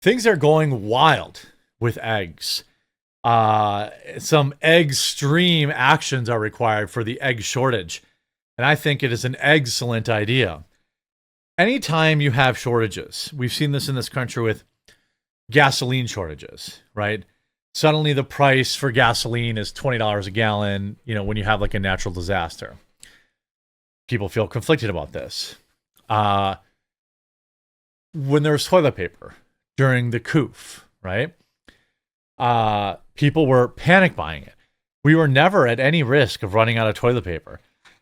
Things are going wild with eggs. Some extreme actions are required for the egg shortage. And I think it is an excellent idea. Anytime you have shortages, we've seen this in this country with gasoline shortages, right? Suddenly the price for gasoline is $20 a gallon, when you have like a natural disaster. People feel conflicted about this. When there was toilet paper during the coof, right? People were panic buying it. We were never at any risk of running out of toilet paper.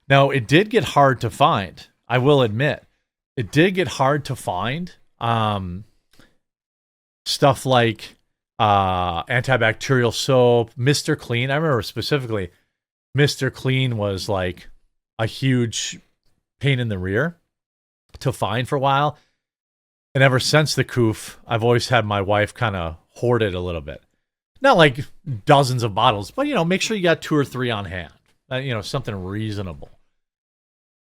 Now, it did get hard to find. I will admit, it did get hard to find stuff like antibacterial soap, Mr. Clean. I remember specifically, Mr. Clean was like a huge pain in the rear to find for a while. And ever since the coof, I've always had my wife kind of hoard it a little bit. Not like dozens of bottles, but, make sure you got 2 or 3 on hand. Something reasonable.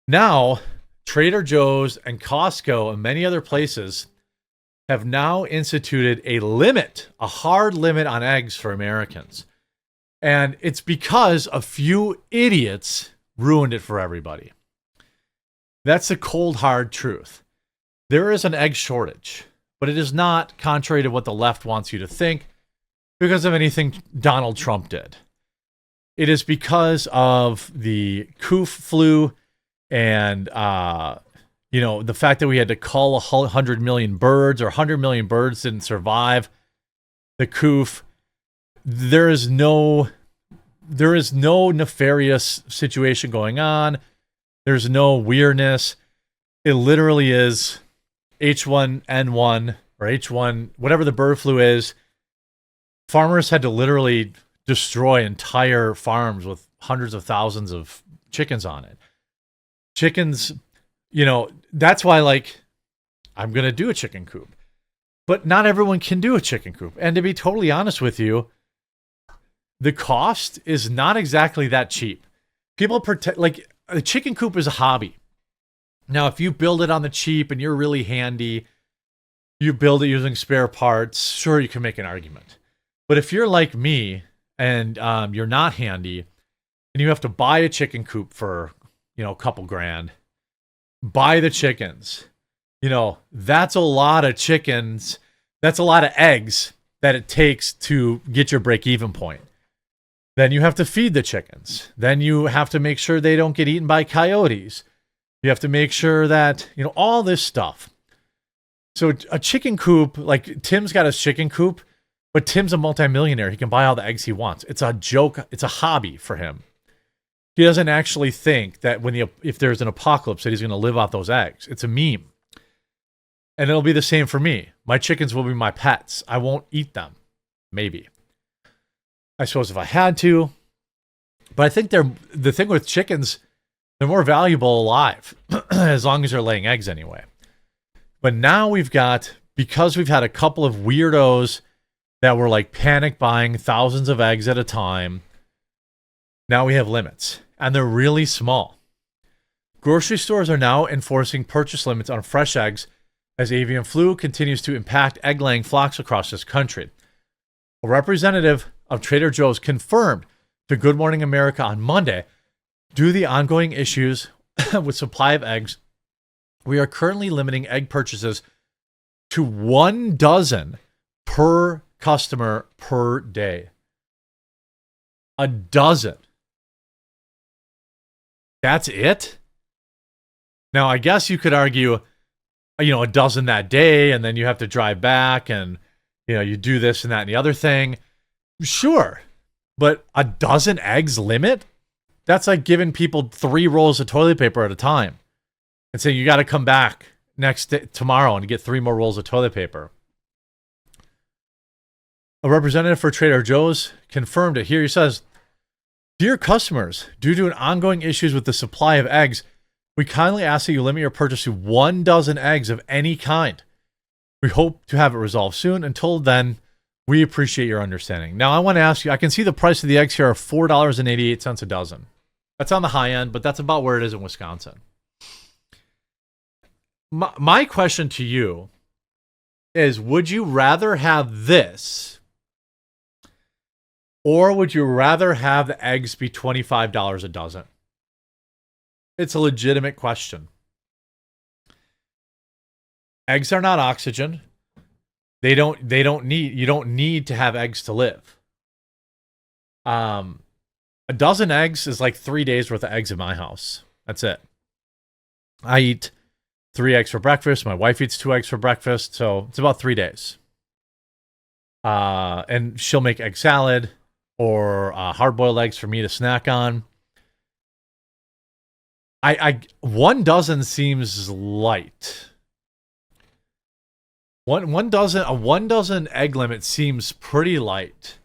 Now, Trader Joe's and Costco and many other places have now instituted a hard limit on eggs for Americans. And it's because a few idiots ruined it for everybody. That's the cold, hard truth. There is an egg shortage, but it is not contrary to what the left wants you to think because of anything Donald Trump did. It is because of the coof flu and, the fact that we had to cull 100 million birds, or 100 million birds didn't survive the coof. There is no nefarious situation going on. There's no weirdness. It literally is H1N1 or H1, whatever the bird flu is. Farmers had to literally destroy entire farms with hundreds of thousands of chickens on it. Chickens, that's why, I'm going to do a chicken coop. But not everyone can do a chicken coop. And to be totally honest with you, the cost is not exactly that cheap. People a chicken coop is a hobby. Now, if you build it on the cheap and you're really handy, you build it using spare parts, sure, you can make an argument. But if you're like me and you're not handy and you have to buy a chicken coop for, a couple grand, buy the chickens, that's a lot of chickens. That's a lot of eggs that it takes to get your break-even point. Then you have to feed the chickens. Then you have to make sure they don't get eaten by coyotes. You have to make sure that, all this stuff. So a chicken coop, like Tim's got his chicken coop, but Tim's a multimillionaire. He can buy all the eggs he wants. It's a joke. It's a hobby for him. He doesn't actually think that if there's an apocalypse that he's going to live off those eggs. It's a meme. And it'll be the same for me. My chickens will be my pets. I won't eat them. Maybe. I suppose if I had to. But I think the thing with chickens, they're more valuable alive, as long as they're laying eggs anyway. But now because we've had a couple of weirdos that were like panic buying thousands of eggs at a time, now we have limits, and they're really small. Grocery stores are now enforcing purchase limits on fresh eggs as avian flu continues to impact egg-laying flocks across this country. A representative of Trader Joe's confirmed to Good Morning America on Monday, due to the ongoing issues with supply of eggs, we are currently limiting egg purchases to 1 dozen per customer per day. A dozen. That's it? Now, I guess you could argue, a dozen that day, and then you have to drive back, and, you do this and that and the other thing. Sure. But a dozen eggs limit? That's like giving people 3 rolls of toilet paper at a time and saying you got to come back tomorrow and get 3 more rolls of toilet paper. A representative for Trader Joe's confirmed it. Here he says, "Dear customers, due to an ongoing issues with the supply of eggs, we kindly ask that you limit your purchase to 1 dozen eggs of any kind. We hope to have it resolved soon. Until then, we appreciate your understanding." Now, I want to ask you, I can see the price of the eggs here are $4.88 a dozen. That's on the high end, but that's about where it is in Wisconsin. My question to you is, would you rather have this, or would you rather have the eggs be $25 a dozen? It's a legitimate question. Eggs are not oxygen. You don't need to have eggs to live. A dozen eggs is like 3 days worth of eggs in my house. That's it. I eat 3 eggs for breakfast. My wife eats 2 eggs for breakfast. So it's about 3 days. And she'll make egg salad or hard-boiled eggs for me to snack on. 1 dozen seems light. A 1 dozen egg limit seems pretty light.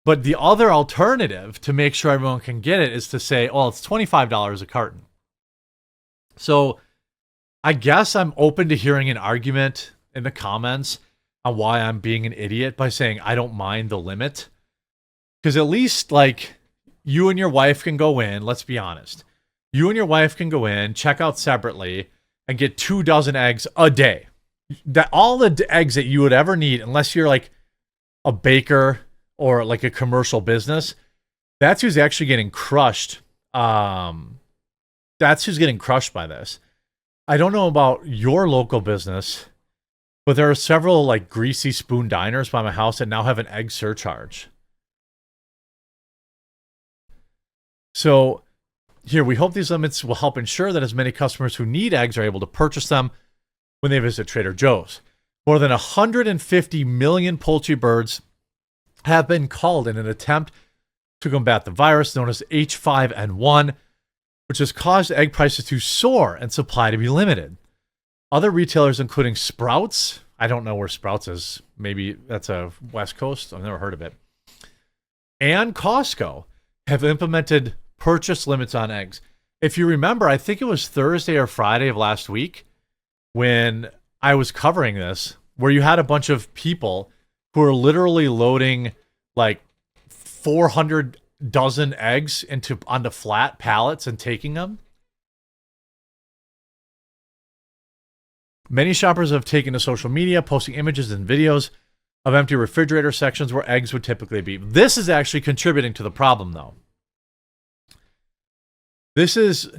But the other alternative to make sure everyone can get it is to say, oh, it's $25 a carton. So I guess I'm open to hearing an argument in the comments on why I'm being an idiot by saying I don't mind the limit. Because at least, like, you and your wife can go in, let's be honest. You and your wife can go in, check out separately, and get 2 dozen eggs a day. That all the eggs that you would ever need, unless you're like a baker or like a commercial business, that's who's actually getting crushed. That's who's getting crushed by this. I don't know about your local business, but there are several like greasy spoon diners by my house that now have an egg surcharge. So here, we hope these limits will help ensure that as many customers who need eggs are able to purchase them when they visit Trader Joe's. More than 150 million poultry birds have been culled in an attempt to combat the virus known as H5N1, which has caused egg prices to soar and supply to be limited. Other retailers, including Sprouts, I don't know where Sprouts is. Maybe that's a West Coast. I've never heard of it. And Costco have implemented purchase limits on eggs. If you remember, I think it was Thursday or Friday of last week when I was covering this, where you had a bunch of people who are literally loading like 400 dozen eggs onto flat pallets and taking them. Many shoppers have taken to social media, posting images and videos of empty refrigerator sections where eggs would typically be. This is actually contributing to the problem, though. This is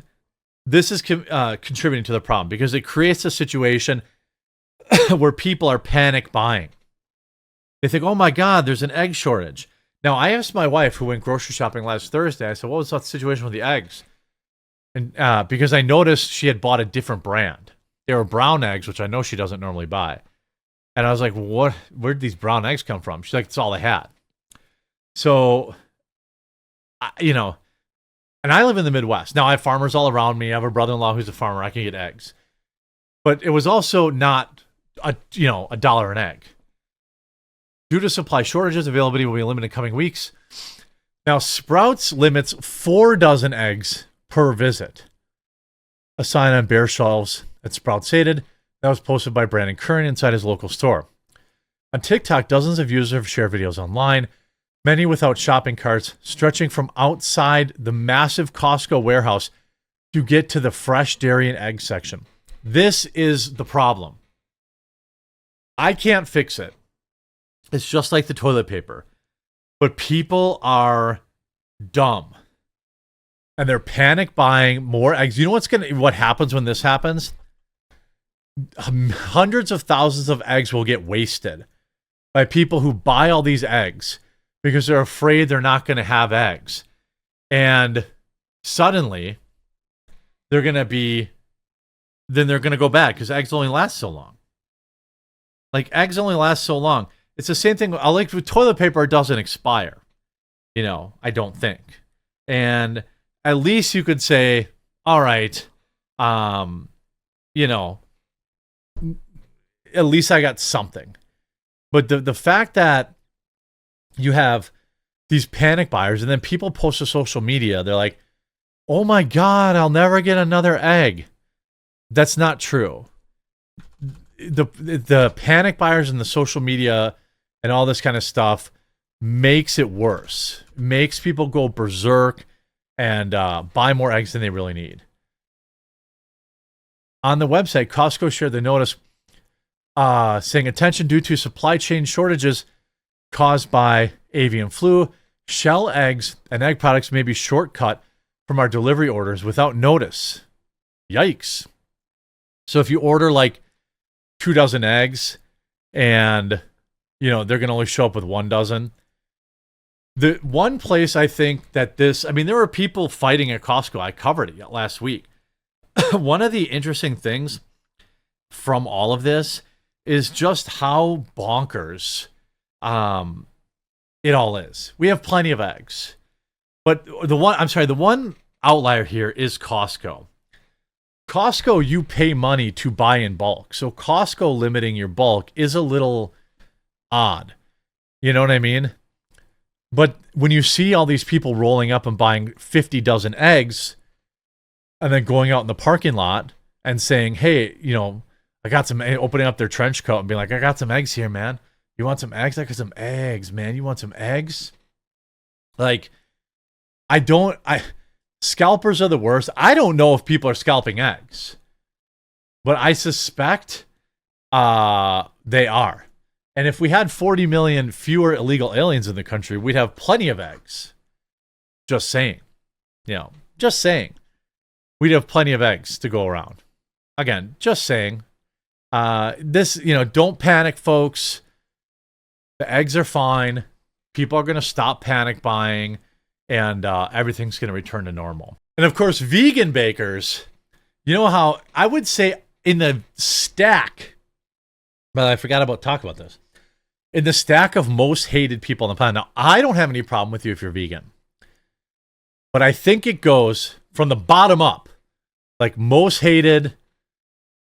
contributing to the problem because it creates a situation where people are panic buying. They think, oh my God, there's an egg shortage. Now, I asked my wife, who went grocery shopping last Thursday, I said, what was the situation with the eggs? And because I noticed she had bought a different brand. They were brown eggs, which I know she doesn't normally buy. And I was like, where did these brown eggs come from? She's like, it's all they had. So, and I live in the Midwest. Now, I have farmers all around me. I have a brother-in-law who's a farmer. I can get eggs. But it was also not a dollar an egg. Due to supply shortages, availability will be limited in coming weeks. Now, Sprouts limits 4 dozen eggs per visit. A sign on bare shelves at Sprouts stated that was posted by Brandon Curran inside his local store. On TikTok, dozens of users have shared videos online, many without shopping carts, stretching from outside the massive Costco warehouse to get to the fresh dairy and egg section. This is the problem. I can't fix it. It's just like the toilet paper. But people are dumb. And they're panic buying more eggs. You know what happens when this happens? Hundreds of thousands of eggs will get wasted by people who buy all these eggs because they're afraid they're not going to have eggs. And suddenly, they're going to go bad because eggs only last so long. Like, eggs only last so long. It's the same thing. Like with toilet paper, it doesn't expire. I don't think. And at least you could say, all right, at least I got something. But the fact that you have these panic buyers and then people post to social media, they're like, oh my God, I'll never get another egg. That's not true. The panic buyers and the social media and all this kind of stuff makes it worse. Makes people go berserk and buy more eggs than they really need. On the website, Costco shared the notice saying attention due to supply chain shortages caused by avian flu. Shell eggs and egg products may be shortcut from our delivery orders without notice. Yikes. So if you order like 2 dozen eggs and, they're going to only show up with 1 dozen. The one place I think that there were people fighting at Costco. I covered it last week. One of the interesting things from all of this is just how bonkers it all is. We have plenty of eggs. But the one outlier here is Costco. Costco, you pay money to buy in bulk. So Costco limiting your bulk is a little odd. You know what I mean? But when you see all these people rolling up and buying 50 dozen eggs and then going out in the parking lot and saying, hey, I got some, opening up their trench coat and being like, I got some eggs here, man. You want some eggs? I got some eggs, man. You want some eggs? Like, scalpers are the worst. I don't know if people are scalping eggs, but I suspect they are. And if we had 40 million fewer illegal aliens in the country, we'd have plenty of eggs. Just saying. Just saying. We'd have plenty of eggs to go around. Again, just saying. Don't panic, folks. The eggs are fine. People are going to stop panic buying, and everything's going to return to normal. And of course, vegan bakers, you know how I would say in the stack, but I forgot about talk about this. In the stack of most hated people on the planet. Now, I don't have any problem with you if you're vegan. But I think it goes from the bottom up. Like most hated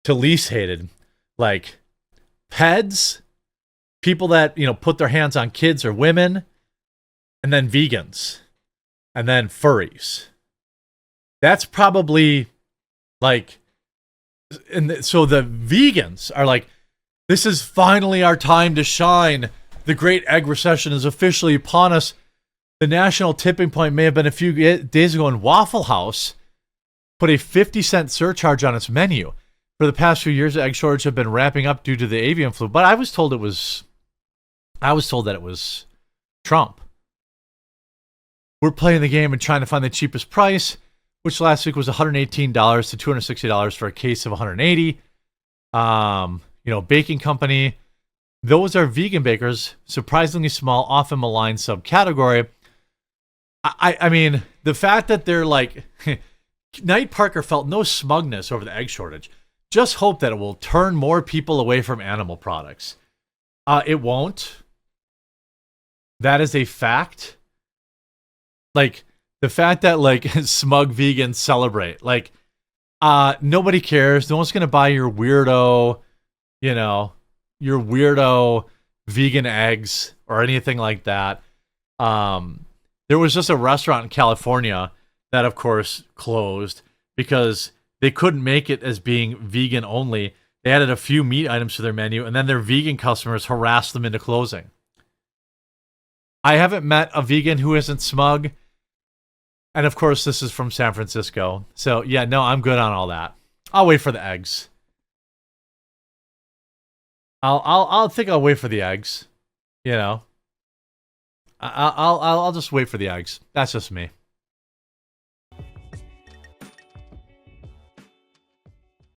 to least hated. Like peds, people that, put their hands on kids or women, and then vegans, and then furries. That's probably like, so the vegans are like, this is finally our time to shine. The great egg recession is officially upon us. The national tipping point may have been a few days ago in Waffle House put a 50-cent surcharge on its menu. For the past few years, the egg shortage have been ramping up due to the avian flu, but I was told that it was Trump. We're playing the game and trying to find the cheapest price, which last week was $118 to $260 for a case of 180. Baking company. Those are vegan bakers, surprisingly small, often maligned subcategory. I mean, the fact that they're like, Knight Parker felt no smugness over the egg shortage. Just hope that it will turn more people away from animal products. It won't. That is a fact. Like, the fact that, like, smug vegans celebrate. Like, nobody cares. No one's going to buy your weirdo, your weirdo vegan eggs or anything like that. There was just a restaurant in California that, of course, closed because they couldn't make it as being vegan only. They added a few meat items to their menu, and then their vegan customers harassed them into closing. I haven't met a vegan who isn't smug. And, of course, this is from San Francisco. So, yeah, no, I'm good on all that. I'll wait for the eggs. I'll think I'll wait for the eggs. I'll just wait for the eggs. That's just me.